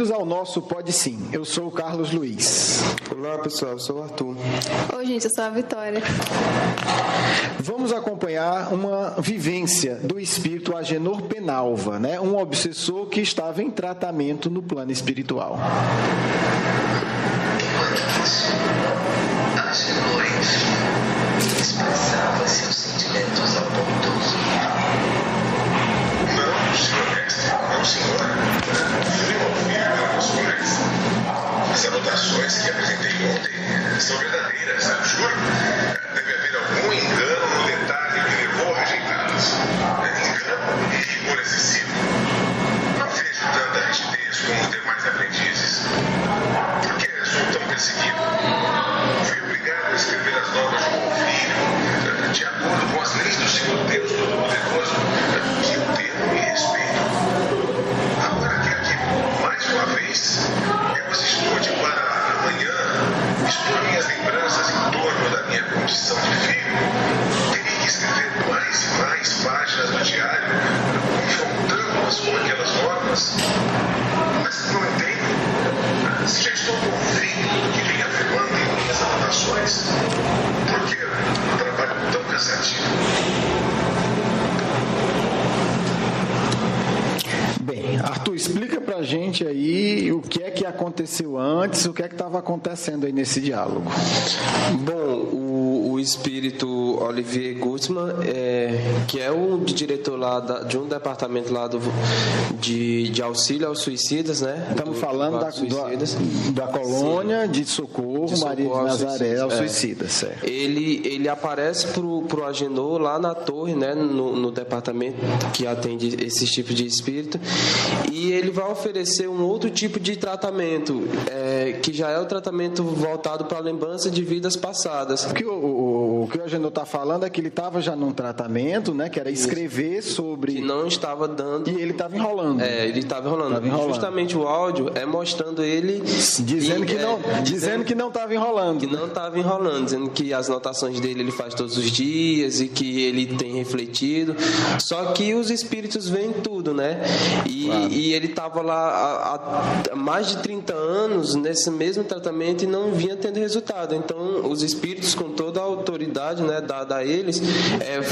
bem-vindos ao nosso Pode Sim. Eu sou o Carlos Luiz. Olá, pessoal, eu sou o Arthur. Oi, gente, eu sou a Vitória. Vamos acompanhar uma vivência do espírito Agenor Penalva, né? Um obsessor que estava em tratamento no plano espiritual. Agenor expressava seus sentimentos ao bondoso. Não, senhor mestre, não, senhor. As anotações que apresentei ontem são verdadeiras, eu juro. Deve haver algum engano no detalhe que levou a rejeitá-las. Engano e rigor excessivo. Não vejo tanta rigidez como os demais aprendizes. Por que sou tão perseguido? Fui obrigado a escrever as normas de meu filho, de acordo com as leis do Senhor Deus Todo-Poderoso, que eu temo e respeito. Agora que aqui, mais uma vez, eu as estude para amanhã, expor minhas lembranças em torno da minha condição de filho, teria que escrever mais e mais páginas do diário, confrontando-as com aquelas normas. Mas não entendo. Se já estou convicto do que vem afirmando em minhas anotações, por que um trabalho tão cansativo? Bem, Arthur, explica pra gente aí o que é que aconteceu antes, o que é que estava acontecendo aí nesse diálogo. Bom, o espírito Olivier Guzman, que é o diretor lá de um departamento lá de auxílio aos suicidas, né? Estamos falando da colônia de socorro Maria de Nazaré aos suicidas, certo? Ele aparece pro Agenor lá na torre, né? No departamento que atende esse tipo de espírito, e ele vai oferecer um outro tipo de tratamento, que já é o tratamento voltado para a lembrança de vidas passadas. O que o Agenor está falando é que ele estava já num tratamento, né? Que era escrever sobre... Que não estava dando... E ele estava enrolando. Ele estava enrolando. Justamente o áudio é mostrando ele... Dizendo que não estava enrolando. Que não estava enrolando, dizendo que as anotações dele ele faz todos os dias e que ele tem refletido. Só que os espíritos veem tudo, né? E ele estava lá há mais de 30 anos nesse mesmo tratamento e não vinha tendo resultado. Então, os espíritos, com toda a autoridade, né, dada a eles,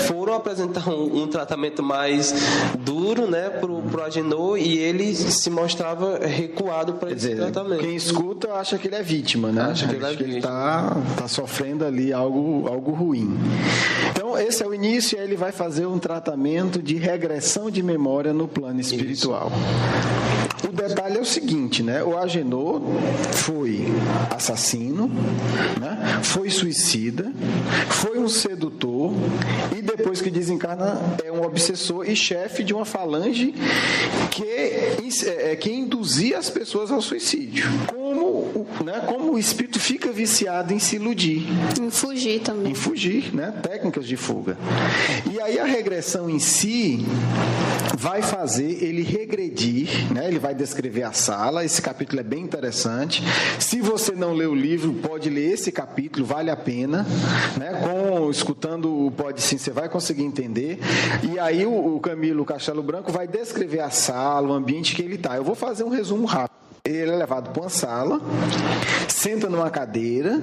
foram apresentar um tratamento mais duro, né, pro Agenor, e ele se mostrava recuado para esse tratamento. Quem escuta acha que ele é vítima, né? Acha que ele tá sofrendo ali algo ruim. Então, esse é o início, e aí ele vai fazer um tratamento de regressão de memória no plano espiritual. O detalhe é o seguinte, né? O Agenor foi assassino, né? Foi suicida, foi um sedutor e depois que desencarna é um obsessor e chefe de uma falange que induzia as pessoas ao suicídio. Como o espírito fica viciado em se iludir. Em fugir também. Em fugir, né? Técnicas de fuga. E aí a regressão em si vai fazer ele regredir, né? Ele vai descrever a sala. Esse capítulo é bem interessante. Se você não leu o livro, pode ler esse capítulo, vale a pena, né? Escutando o Pode Sim, você vai conseguir entender. E aí o Camilo Castelo Branco vai descrever a sala, o ambiente que ele está. Eu vou fazer um resumo rápido. Ele é levado para uma sala, senta numa cadeira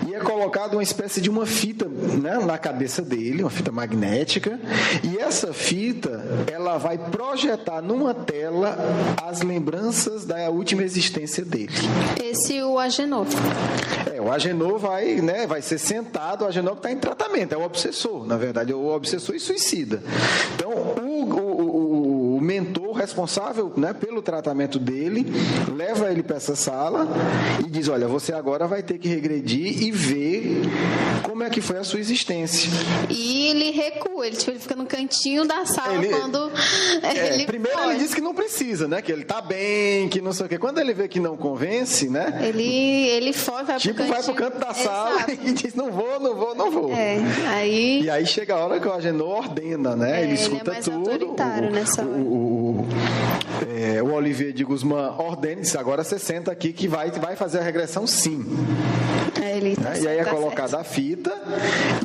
e é colocado uma espécie de uma fita, né, na cabeça dele, uma fita magnética, e essa fita ela vai projetar numa tela as lembranças da última existência dele. Esse é o Agenor. O Agenor vai ser sentado, o Agenor que está em tratamento, é o obsessor, na verdade, é o obsessor e suicida. Então, o mentor responsável, né, pelo tratamento dele leva ele para essa sala e diz: olha, você agora vai ter que regredir e ver como é que foi a sua existência. E ele recua, ele fica no cantinho da sala quando ele primeiro pode. Ele diz que não precisa, né, que ele tá bem, que não sei o quê. Quando ele vê que não convence, né, ele foge, vai pro canto da sala e diz: não vou. Aí... E aí chega a hora que o Agenor ordena, né, ele escuta ele é mais tudo. Autoritário nessa hora. O Olivier de Guzman ordena: agora você senta aqui que vai fazer a regressão sim. E aí é colocada a fita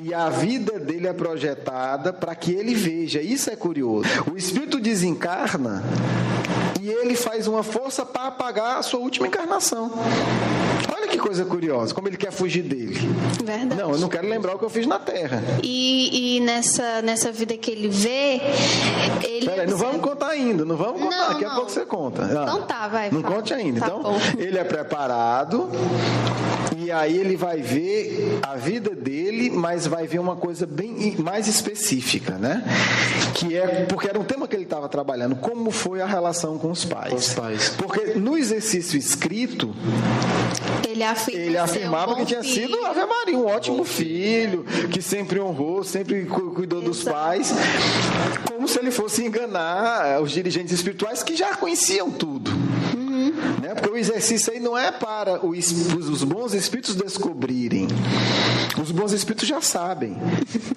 e a vida dele é projetada para que ele veja. Isso é curioso. O espírito desencarna e ele faz uma força para apagar a sua última encarnação. Olha que coisa curiosa, como ele quer fugir dele. Verdade. Não, eu não quero lembrar o que eu fiz na Terra. E nessa vida que ele vê, ele... Peraí, não vamos contar ainda, não vamos contar, Não, daqui a pouco você conta. Então tá, vai. Não fala. conte ainda. Tá Então, bom. ele é preparado e aí ele vai ver a vida dele, mas vai ver uma coisa bem mais específica, né? Que é, porque era um tema que ele estava trabalhando, como foi a relação com os pais. Porque no exercício escrito, ele afirmava que tinha sido Ave Maria, um ótimo filho, que sempre honrou, sempre cuidou dos pais, como se ele fosse enganar os dirigentes espirituais que já conheciam tudo. Né? Porque o exercício aí não é para os bons espíritos descobrirem. Os bons espíritos já sabem.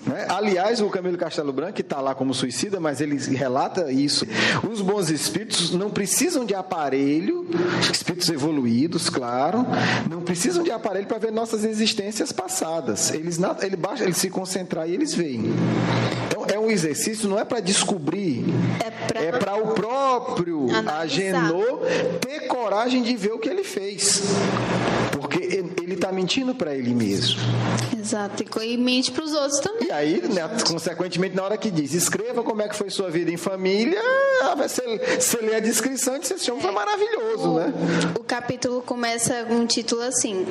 Né? Aliás, o Camilo Castelo Branco, que está lá como suicida, mas ele relata isso. Os bons espíritos não precisam de aparelho, espíritos evoluídos, claro, não precisam de aparelho para ver nossas existências passadas. Basta ele se concentrar e eles veem. Então, é um exercício, não é para descobrir, é para o próprio Agenor ter coragem de ver o que ele fez. Porque ele está mentindo para ele mesmo. Exato, e mente para os outros também. E aí, né, consequentemente, na hora que diz, escreva como é que foi sua vida em família, você lê a descrição e você chama, foi maravilhoso, né? O capítulo começa com um título assim,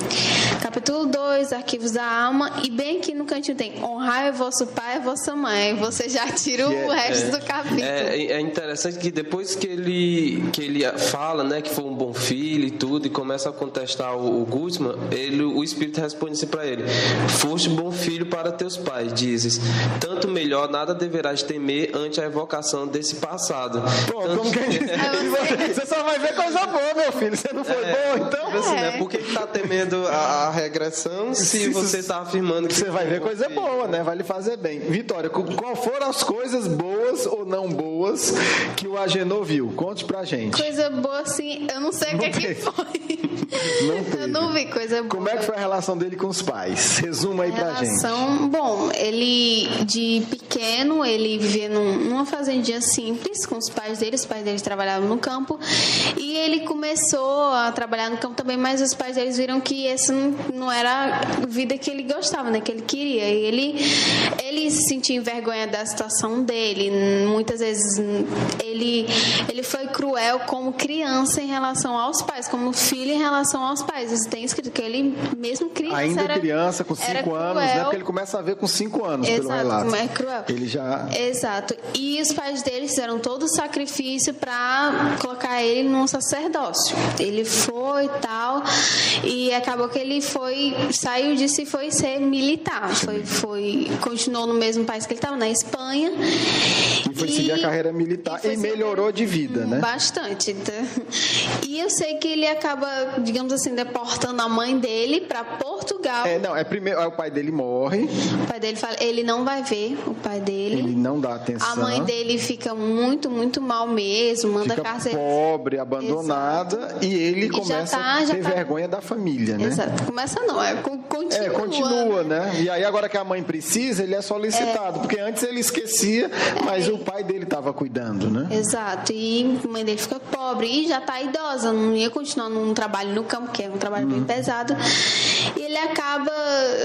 capítulo 2, Arquivos da Alma, e bem aqui no cantinho tem, honrai vosso pai e vossa mãe. Você já tira o resto do capítulo. É interessante que depois que ele fala, né, que foi um bom filho e tudo, e começa a contestar o Guzman, o Espírito responde assim para ele: foste bom filho para teus pais, dizes, tanto melhor nada deverás temer ante a evocação desse passado. Pô, como que você só vai ver coisa boa, meu filho, você não foi bom, então? Assim, né, por que está temendo a regressão se você está afirmando que você vai ver coisa boa, né? Vai lhe fazer bem. Vitória, qual foram as coisas boas ou não boas que o Agenor viu? Conte pra gente. Coisa boa, assim, eu não sei o que foi. Eu não vi coisa boa. Como é que foi a relação dele com os pais? Resuma aí pra gente. Bom, ele de pequeno, ele vivia numa fazendinha simples com os pais dele trabalhavam no campo, e ele começou a trabalhar no campo também, mas os pais deles viram que essa não era a vida que ele gostava, né, que ele queria, e ele se sentia envergonha da situação dele. Muitas vezes ele foi cruel como criança em relação aos pais, como filho em relação aos pais. Isso tem escrito que ele mesmo criança ainda criança, com 5 anos, né? Porque ele começa a ver com 5 anos. Exato, pelo relato. Como é cruel. Ele já... Exato. E os pais dele fizeram todo o sacrifício para colocar ele num sacerdócio. Ele foi e tal, e acabou que ele saiu disso e foi ser militar. Continuou no mesmo país que ele estava, na Espanha. E foi seguir a carreira militar e melhorou de vida, né? Bastante. E eu sei que ele acaba, digamos assim, deportando a mãe dele para Portugal. Primeiro o pai dele morre. O pai dele fala, ele não vai ver o pai dele. Ele não dá atenção. A mãe dele fica muito, muito mal mesmo, manda cárcere. Pobre, abandonada. Exato. E ele começa a ter vergonha da família, né? Exato. Começa não, continua, né? E aí agora que a mãe precisa, ele é solicitado, porque antes ele esquecia, mas o pai dele estava cuidando, né? Exato. E a mãe dele fica pobre e já está idosa, não ia continuar num trabalho no campo, que é um trabalho bem pesado. E ele acaba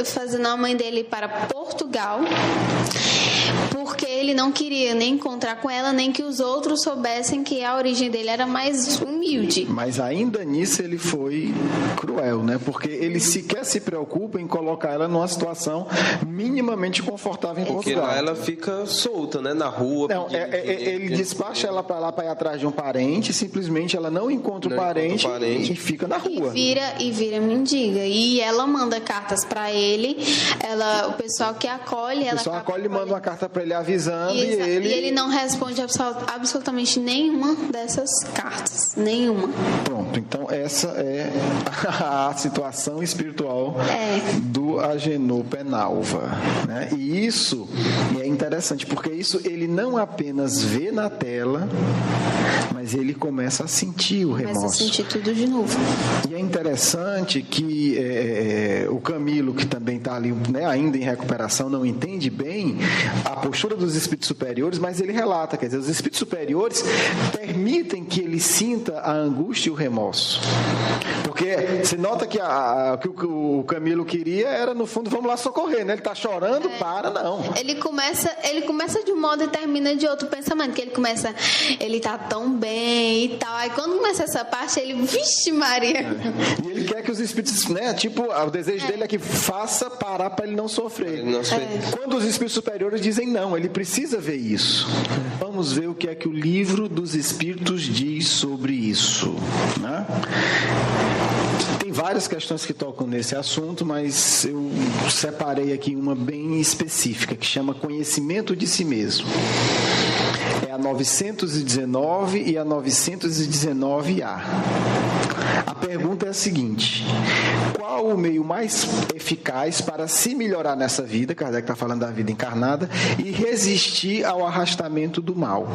fazendo a mãe dele para Portugal, porque ele não queria nem encontrar com ela, nem que os outros soubessem que a origem dele era mais humilde. Mas ainda nisso ele foi cruel, né? Porque ele sequer se preocupa em colocar ela numa situação minimamente confortável em Portugal. Porque lá ela fica solta, né? Na rua. Não, ele despacha ela para lá para ir atrás de um parente, simplesmente ela não encontra o parente e fica na rua. E vira mendiga. E ela manda cartas para ele, o pessoal que acolhe... O pessoal acolhe e manda uma carta para ele avisando e ele não responde absolutamente nenhuma dessas cartas. Nenhuma. Pronto, então essa é a situação espiritual do Agenor Penalva, né? E isso é interessante, porque isso ele não apenas vê na tela, mas ele começa a sentir o remorso. Começa a sentir tudo de novo. E é interessante que o Camilo, que também está ali, né, ainda em recuperação, não entende bem a postura dos espíritos superiores, mas ele relata, quer dizer, os espíritos superiores permitem que ele sinta a angústia e o remorso. Porque você nota que o Camilo queria era, no fundo, vamos lá socorrer, né? Ele está chorando, não. Ele começa de um modo e termina de outro pensamento, que ele tá tão bem e tal. Aí quando começa essa parte, ele, vixe Maria. E ele quer que os espíritos, né? Tipo, o desejo dele é que faça parar para ele não sofrer. Quando os espíritos superiores dizem não, ele precisa ver isso. Vamos ver o que é que o livro dos espíritos diz sobre isso, né? Tem várias questões que tocam nesse assunto, mas eu separei aqui uma bem específica, que chama conhecimento de si mesmo. É a 919 e a 919A. A pergunta é a seguinte: qual o meio mais eficaz para se melhorar nessa vida, Kardec está falando da vida encarnada, e resistir ao arrastamento do mal?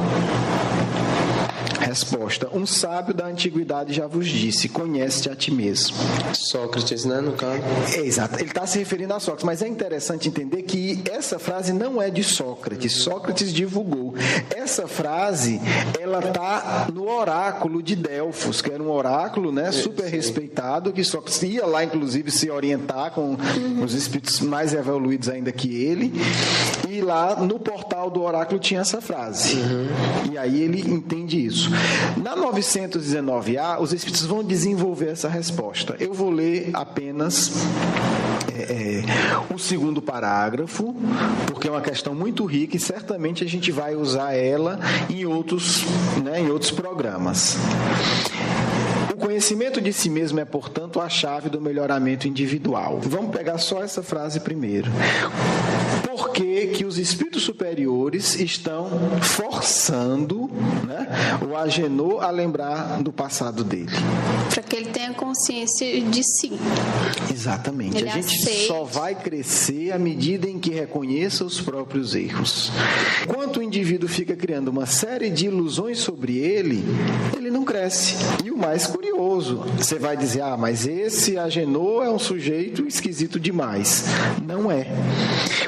Resposta: um sábio da antiguidade já vos disse, conhece-te a ti mesmo. Sócrates, né, no caso? Exato, ele está se referindo a Sócrates, mas é interessante entender que essa frase não é de Sócrates. Sócrates divulgou. Essa frase, ela está no oráculo de Delfos, que era um oráculo, né, super respeitado, que Sócrates ia lá, inclusive, se orientar com os espíritos mais evoluídos ainda que ele, e lá no portal do oráculo tinha essa frase. E aí ele entende isso. Na 919A, os espíritos vão desenvolver essa resposta. Eu vou ler apenas o segundo parágrafo, porque é uma questão muito rica e certamente a gente vai usar ela em outros programas. O conhecimento de si mesmo é, portanto, a chave do melhoramento individual. Vamos pegar só essa frase primeiro. Por que os espíritos superiores estão forçando, né, o Agenor a lembrar do passado dele? Para que ele tenha consciência de si. Exatamente. Ele a gente só vai crescer à medida em que reconheça os próprios erros. Enquanto o indivíduo fica criando uma série de ilusões sobre ele, ele não cresce. E o mais curioso, você vai dizer, mas esse Agenor é um sujeito esquisito demais. Não é.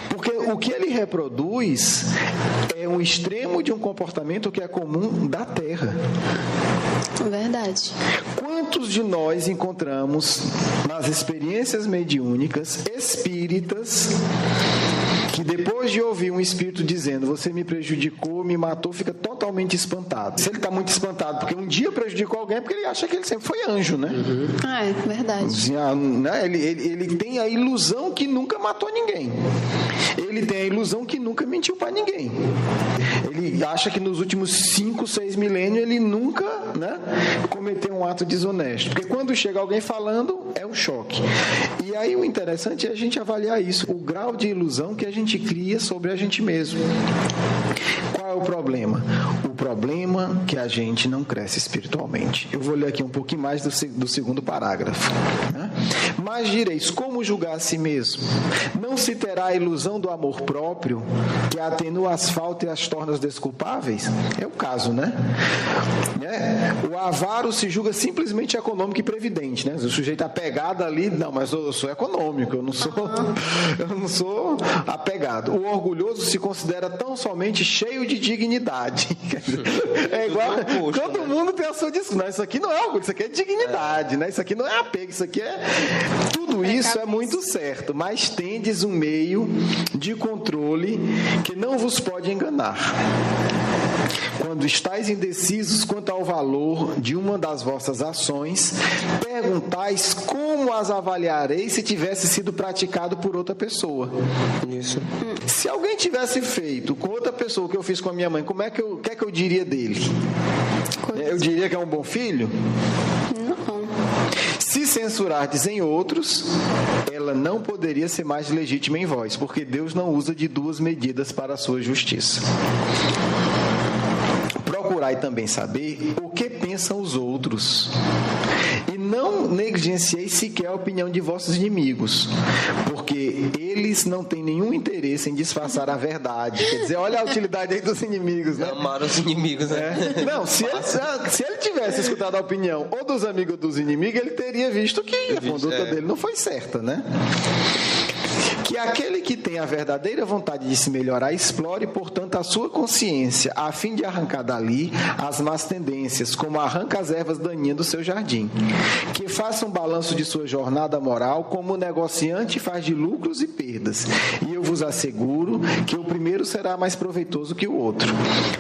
Porque o que ele reproduz é um extremo de um comportamento que é comum da Terra. Verdade. Quantos de nós encontramos nas experiências mediúnicas espíritas que depois de ouvir um espírito dizendo você me prejudicou, me matou, fica totalmente espantado. Se ele está muito espantado porque um dia prejudicou alguém, é porque ele acha que ele sempre foi anjo, né? É verdade. Ele tem a ilusão que nunca matou ninguém. Ele tem a ilusão que nunca mentiu para ninguém. Ele acha que nos últimos 5, 6 milênios ele nunca, né, cometeu um ato desonesto. Porque quando chega alguém falando, é um choque. E aí o interessante é a gente avaliar isso, o grau de ilusão que a gente cria sobre a gente mesmo. Qual é o problema? O problema é que a gente não cresce espiritualmente. Eu vou ler aqui um pouquinho mais do segundo parágrafo, né? Mas direis, como julgar a si mesmo? Não se terá a ilusão do amor próprio, que atenua as faltas e as torna desculpáveis? É o caso, né? O avaro se julga simplesmente econômico e previdente, né? O sujeito apegado ali, não, mas eu sou econômico, eu não sou apegado. O orgulhoso se considera tão somente cheio de dignidade. É igual, todo mundo tem a sua discussão. Não, isso aqui não é orgulho, isso aqui é dignidade, né? Isso aqui não é apego, isso aqui é... Tudo isso é muito certo, mas tendes um meio de controle que não vos pode enganar. Quando estáis indecisos quanto ao valor de uma das vossas ações, perguntais como as avaliareis se tivesse sido praticado por outra pessoa. Isso. Se alguém tivesse feito com outra pessoa o que eu fiz com a minha mãe, o que é que eu diria dele? Eu diria que é um bom filho? Não. Se censurardes em outros, ela não poderia ser mais legítima em vós, porque Deus não usa de duas medidas para a sua justiça. Procurai também saber o que pensam os outros, e não negligencieis sequer a opinião de vossos inimigos, porque eles não têm nenhum interesse em disfarçar a verdade. Quer dizer, olha a utilidade aí dos inimigos, né? Amar os inimigos, né? Não, se ele tivesse escutado a opinião ou dos amigos ou dos inimigos, ele teria visto que a conduta dele não foi certa, né? Que aquele que tem a verdadeira vontade de se melhorar explore, portanto, a sua consciência, a fim de arrancar dali as más tendências, como arranca as ervas daninhas do seu jardim. Que faça um balanço de sua jornada moral, como o negociante faz de lucros e perdas. E eu vos asseguro que o primeiro será mais proveitoso que o outro.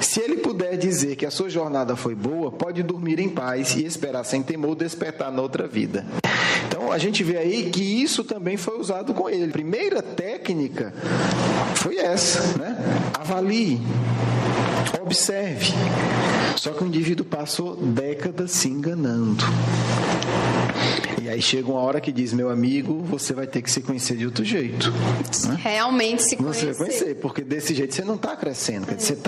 Se ele puder dizer que a sua jornada foi boa, pode dormir em paz e esperar sem temor despertar na outra vida. Então, a gente vê aí que isso também foi usado com ele. A primeira técnica foi essa, né? Avalie, observe. Só que o indivíduo passou décadas se enganando. E aí chega uma hora que diz, meu amigo, você vai ter que se conhecer de outro jeito. Né? Realmente se conhecer. Você vai conhecer, porque desse jeito você não está crescendo. Quer dizer,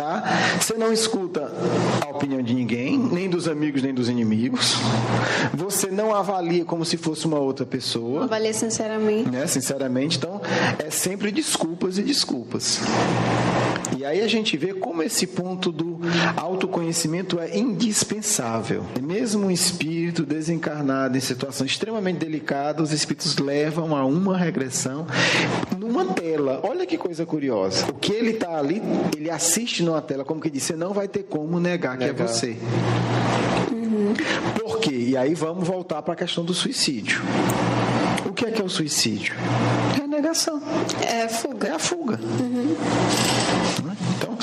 você não escuta a opinião de ninguém, nem dos amigos, nem dos inimigos. Você não avalia como se fosse uma outra pessoa. Avalia sinceramente. Né? Sinceramente, então, é sempre desculpas e desculpas. E aí a gente vê como esse ponto do autoconhecimento é indispensável. Mesmo um espírito desencarnado em situação extremamente delicada, os espíritos levam a uma regressão numa tela. Olha que coisa curiosa. O que ele está ali, ele assiste numa tela, como que diz, você não vai ter como negar que é você. Por quê? E aí vamos voltar para a questão do suicídio. O que é o suicídio? É a negação. É a fuga. É a fuga. Então,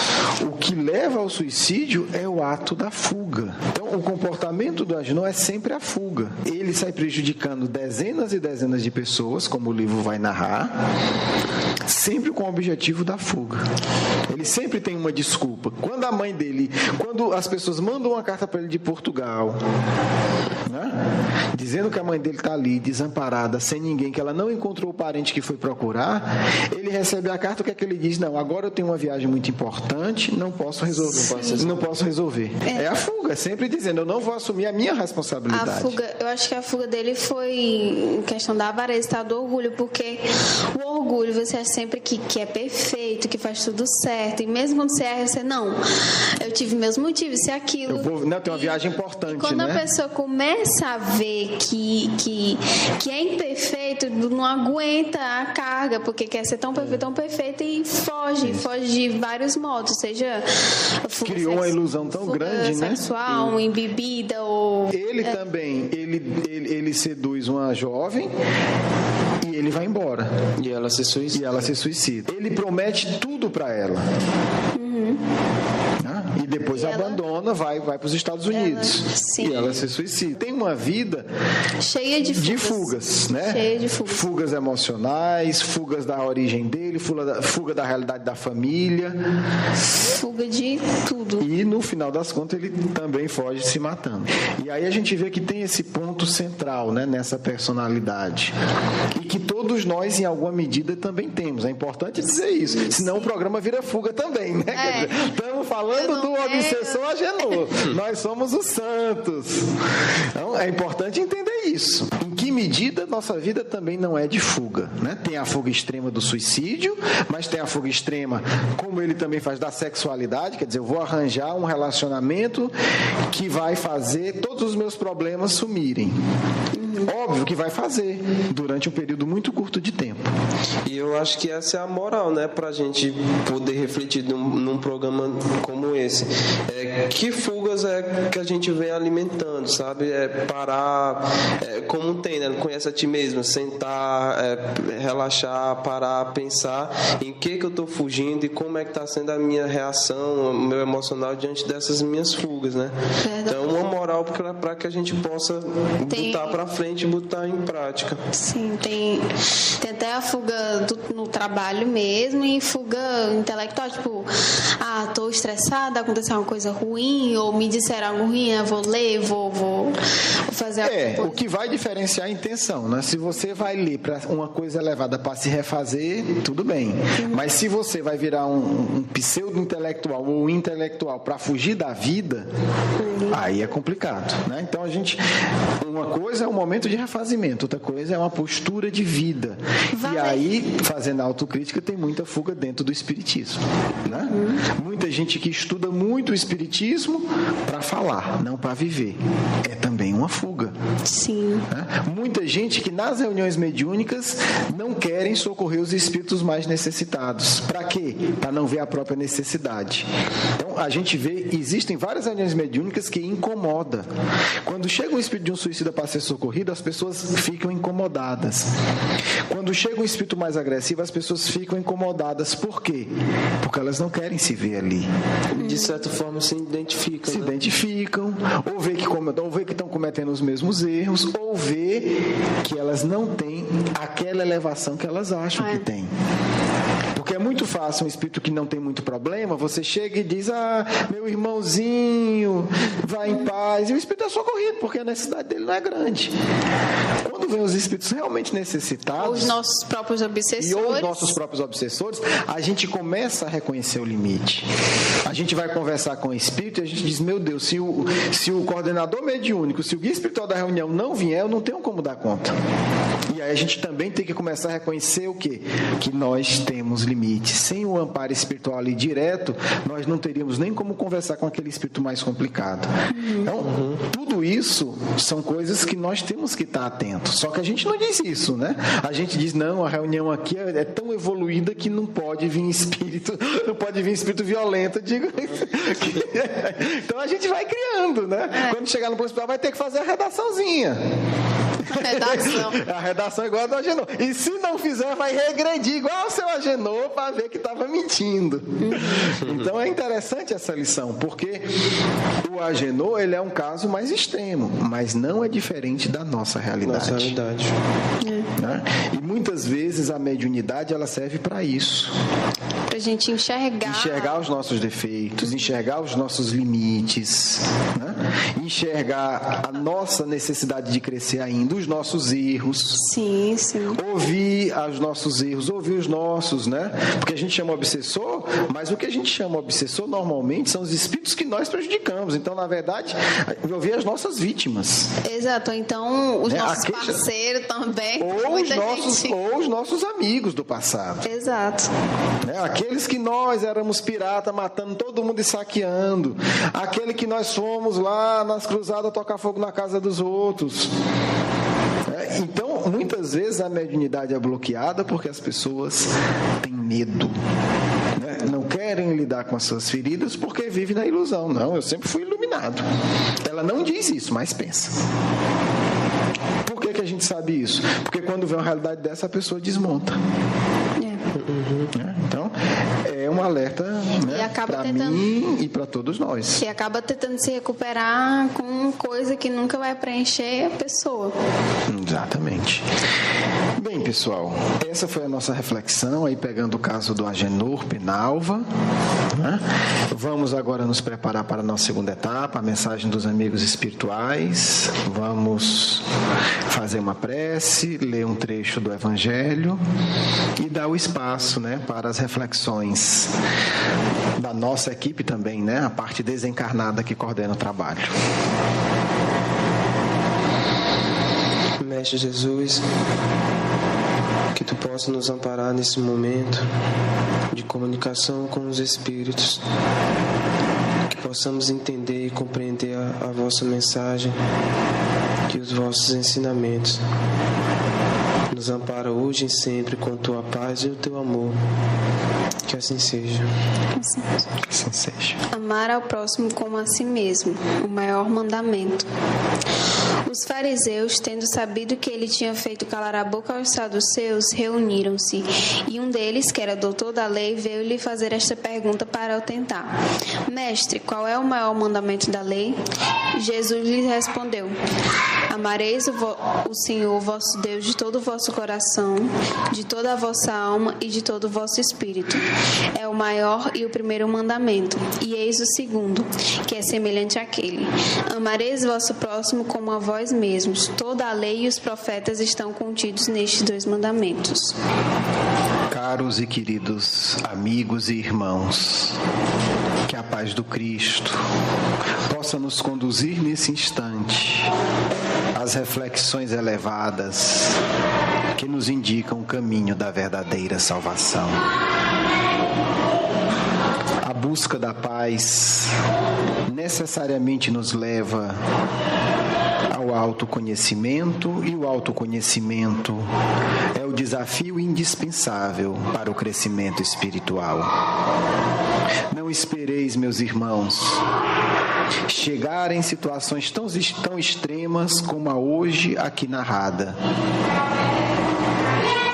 o que leva ao suicídio é o ato da fuga. Então, o comportamento do Agenor é sempre a fuga. Ele sai prejudicando dezenas e dezenas de pessoas, como o livro vai narrar, sempre com o objetivo da fuga. Ele sempre tem uma desculpa. Quando a mãe dele, quando as pessoas mandam uma carta para ele de Portugal, né, dizendo que a mãe dele está ali, desamparada, sem ninguém, que ela não encontrou o parente que foi procurar, ele recebe a carta, o que é que ele diz? Não, agora eu tenho uma viagem muito importante, não posso resolver. Não posso resolver. É a fuga, sempre dizendo, eu não vou assumir a minha responsabilidade. A fuga, eu acho que a fuga dele foi em questão da avareza, tá? Do orgulho, porque o orgulho, você acha sempre que é perfeito, que faz tudo certo, e mesmo quando você erra, você, não, eu tive meus motivos, isso e aquilo. Eu tenho uma viagem importante, e quando né? a pessoa começa a ver que é imperfeito, não aguenta a carga, porque quer ser tão perfeito e foge de vários modos, seja criou uma ilusão tão grande, né? Sexual, em bebida ou ele também, ele seduz uma jovem e ele vai embora. E ela se suicida. Ele promete tudo para ela. E depois abandona, vai para os Estados Unidos. E ela se suicida. Tem uma vida cheia de fugas, né? Cheia de fugas. Fugas emocionais, fugas da origem dele, fuga da realidade da família. Fuga de tudo. E no final das contas ele também foge se matando. E aí a gente vê que tem esse ponto central, né, nessa personalidade. E que todos nós, em alguma medida, também temos. É importante dizer isso. Senão o programa vira fuga também, né? Estamos falando do obsessor Agenor. Nós somos os santos. Então, é importante entender isso. Em que medida nossa vida também não é de fuga, né? Tem a fuga extrema do suicídio, mas tem a fuga extrema, como ele também faz, da sexualidade. Quer dizer, eu vou arranjar um relacionamento que vai fazer todos os meus problemas sumirem. Óbvio que vai fazer, durante um período muito curto de tempo. E eu acho que essa é a moral, né, pra gente poder refletir num programa como esse. Que fugas é que a gente vem alimentando, sabe? Parar, como tem, né? Conhece a ti mesmo, sentar, relaxar, parar, pensar em que eu tô fugindo e como é que tá sendo a minha reação, o meu emocional diante dessas minhas fugas, né? Então, uma moral para que a gente possa botar para frente e botar em prática. Sim, tem até a fuga no trabalho mesmo e fuga intelectual, tipo, tô estressada, aconteceu acontecer uma coisa ruim, ou me disser algo ruim, eu vou ler, vou fazer alguma coisa. O que vai diferenciar a intenção, né? Se você vai ler para uma coisa elevada para se refazer, tudo bem. Mas se você vai virar um pseudo-intelectual ou um intelectual para fugir da vida, aí é complicado, né? Então uma coisa é um momento de refazimento, outra coisa é uma postura de vida. E aí, fazendo a autocrítica, tem muita fuga dentro do espiritismo, né? Muita gente que estuda muito o espiritismo para falar, não para viver. É também uma fuga. Sim. Né? Muita gente que nas reuniões mediúnicas não querem socorrer os espíritos mais necessitados. Para quê? Para não ver a própria necessidade. Então, a gente vê, existem várias reuniões mediúnicas que incomoda. Quando chega um espírito de um suicida para ser socorrido, as pessoas ficam incomodadas. Quando chega um espírito mais agressivo, as pessoas ficam incomodadas. Por quê? Porque elas não querem se ver ali. De certa forma se identificam. Se identificam, ou vê que estão cometendo os mesmos erros, ou vê que elas não têm aquela elevação que elas acham que têm. Porque é muito fácil um espírito que não tem muito problema, você chega e diz, meu irmãozinho, vai em paz, e o espírito é socorrido, porque a necessidade dele não é grande. Quando vem os espíritos realmente necessitados, ou os nossos próprios obsessores, a gente começa a reconhecer o limite. A gente vai conversar com o espírito e a gente diz, meu Deus, se o coordenador mediúnico, se o guia espiritual da reunião não vier, eu não tenho como dar conta. E aí a gente também tem que começar a reconhecer o quê? Que nós temos limites. Sem o amparo espiritual ali direto, nós não teríamos nem como conversar com aquele espírito mais complicado. Então, tudo isso são coisas que nós temos que estar atentos. Só que a gente não diz isso, né? A gente diz, não, a reunião aqui é tão evoluída que não pode vir espírito violento. Então a gente vai criando, né? Quando chegar no hospital vai ter que fazer a redaçãozinha. A redação é igual a do Agenor. E se não fizer, vai regredir igual o seu Agenor para ver que estava mentindo. Então é interessante essa lição, porque o Agenor, ele é um caso mais extremo, mas não é diferente da nossa realidade. Né? E muitas vezes a mediunidade ela serve para isso. Para a gente enxergar os nossos defeitos, enxergar os nossos limites, né? Enxergar a nossa necessidade de crescer ainda, os nossos erros. Sim. Ouvir os nossos erros, ouvir os nossos, né? Porque a gente chama obsessor, mas o que a gente chama obsessor normalmente são os espíritos que nós prejudicamos. Então, na verdade, ouvir as nossas vítimas. Exato. Então, os nossos parceiros também. Ou os nossos amigos do passado. Exato. Aqueles que nós éramos pirata, matando todo mundo e saqueando. Aquele que nós fomos lá nas cruzadas tocar fogo na casa dos outros. Então, muitas vezes a mediunidade é bloqueada porque as pessoas têm medo. Não querem lidar com as suas feridas porque vivem na ilusão. Não, eu sempre fui iluminado. Ela não diz isso, mas pensa. Por que a gente sabe isso? Porque quando vê uma realidade dessa, a pessoa desmonta. Então, é um alerta, né, para mim e para todos nós. E acaba tentando se recuperar com coisa que nunca vai preencher a pessoa. Exatamente. Bem, pessoal, essa foi a nossa reflexão, aí pegando o caso do Agenor Penalva. Né? Vamos agora nos preparar para a nossa segunda etapa, a mensagem dos amigos espirituais. Vamos fazer uma prece, ler um trecho do Evangelho e dar o espaço, né, para as reflexões da nossa equipe também, né, a parte desencarnada que coordena o trabalho. Mestre Jesus, que Tu possa nos amparar nesse momento de comunicação com os Espíritos, que possamos entender e compreender a Vossa mensagem e os Vossos ensinamentos. Nos ampara hoje e sempre com Tua paz e o Teu amor. Que assim seja. Assim seja. Amar ao próximo como a si mesmo, o maior mandamento. Os fariseus, tendo sabido que ele tinha feito calar a boca aos saduceus, reuniram-se, e um deles, que era doutor da lei, veio lhe fazer esta pergunta para o tentar. Mestre, qual é o maior mandamento da lei? Jesus lhe respondeu: Amareis o Senhor vosso Deus de todo o vosso coração, de toda a vossa alma e de todo o vosso espírito. é o maior e o primeiro mandamento. E eis o segundo, que é semelhante àquele: amareis vosso próximo como a vós mesmos. Toda a lei e os profetas estão contidos nestes 2 mandamentos. Caros e queridos amigos e irmãos, que a paz do Cristo possa nos conduzir nesse instante às reflexões elevadas que nos indicam o caminho da verdadeira salvação. A busca da paz necessariamente nos leva ao autoconhecimento, e o autoconhecimento é o desafio indispensável para o crescimento espiritual. Não espereis, meus irmãos, chegar em situações tão extremas como a hoje aqui narrada,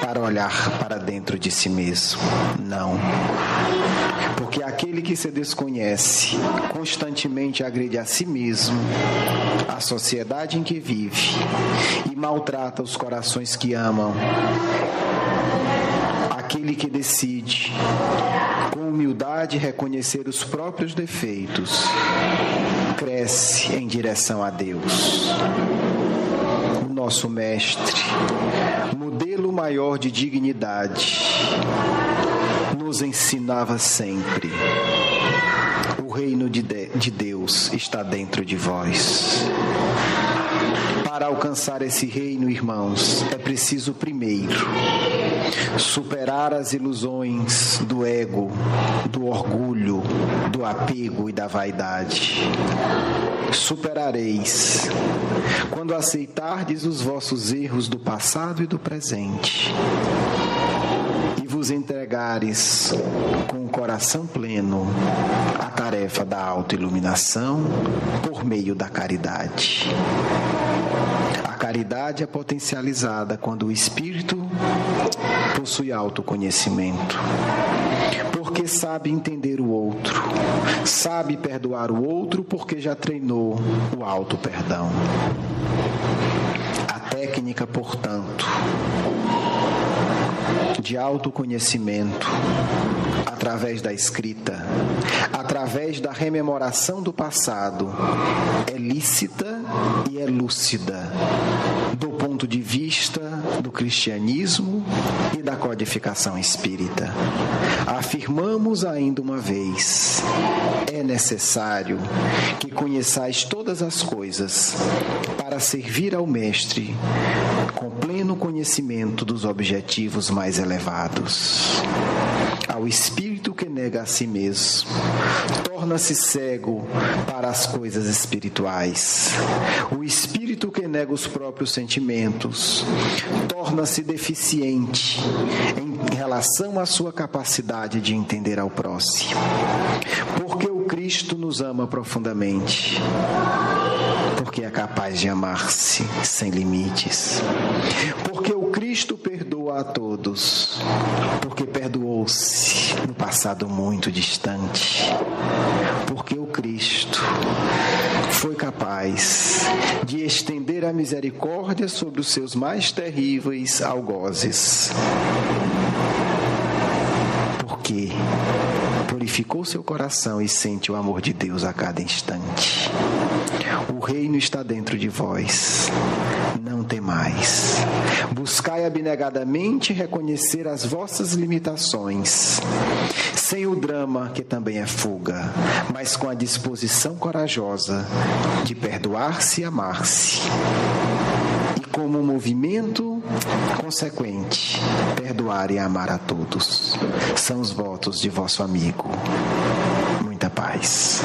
para olhar para dentro de si mesmo. Não. Porque aquele que se desconhece constantemente agride a si mesmo, a sociedade em que vive, e maltrata os corações que amam. Aquele que decide, com humildade, reconhecer os próprios defeitos, cresce em direção a Deus. O nosso Mestre, modelo maior de dignidade, nos ensinava sempre: o reino de Deus está dentro de vós. Para alcançar esse reino, irmãos, é preciso primeiro superar as ilusões do ego, do orgulho, do apego e da vaidade. Superareis quando aceitardes os vossos erros do passado e do presente, e vos entregares com o coração pleno à tarefa da autoiluminação por meio da caridade. A caridade é potencializada quando o espírito possui autoconhecimento, porque sabe entender o outro, sabe perdoar o outro, porque já treinou o auto-perdão. A técnica, portanto, de autoconhecimento, através da escrita, através da rememoração do passado, é lícita e é lúcida, do ponto de vista do cristianismo e da codificação espírita. Afirmamos ainda uma vez: é necessário que conheçais todas as coisas para servir ao Mestre com pleno conhecimento dos objetivos mais elevados. Ao espírito que nega a si mesmo, torna-se cego para as coisas espirituais. O espírito que nega os próprios sentimentos torna-se deficiente em relação à sua capacidade de entender ao próximo. Porque o Cristo nos ama profundamente, porque é capaz de amar-se sem limites. Porque o Cristo perdoa a todos, porque perdoou-se no passado muito distante. Porque o Cristo foi capaz de estender a misericórdia sobre os seus mais terríveis algozes. Porque purificou seu coração e sente o amor de Deus a cada instante. O reino está dentro de vós. Não temais. Buscai abnegadamente reconhecer as vossas limitações, sem o drama, que também é fuga, mas com a disposição corajosa de perdoar-se e amar-se. E como um movimento consequente, perdoar e amar a todos. São os votos de vosso amigo. Muita paz.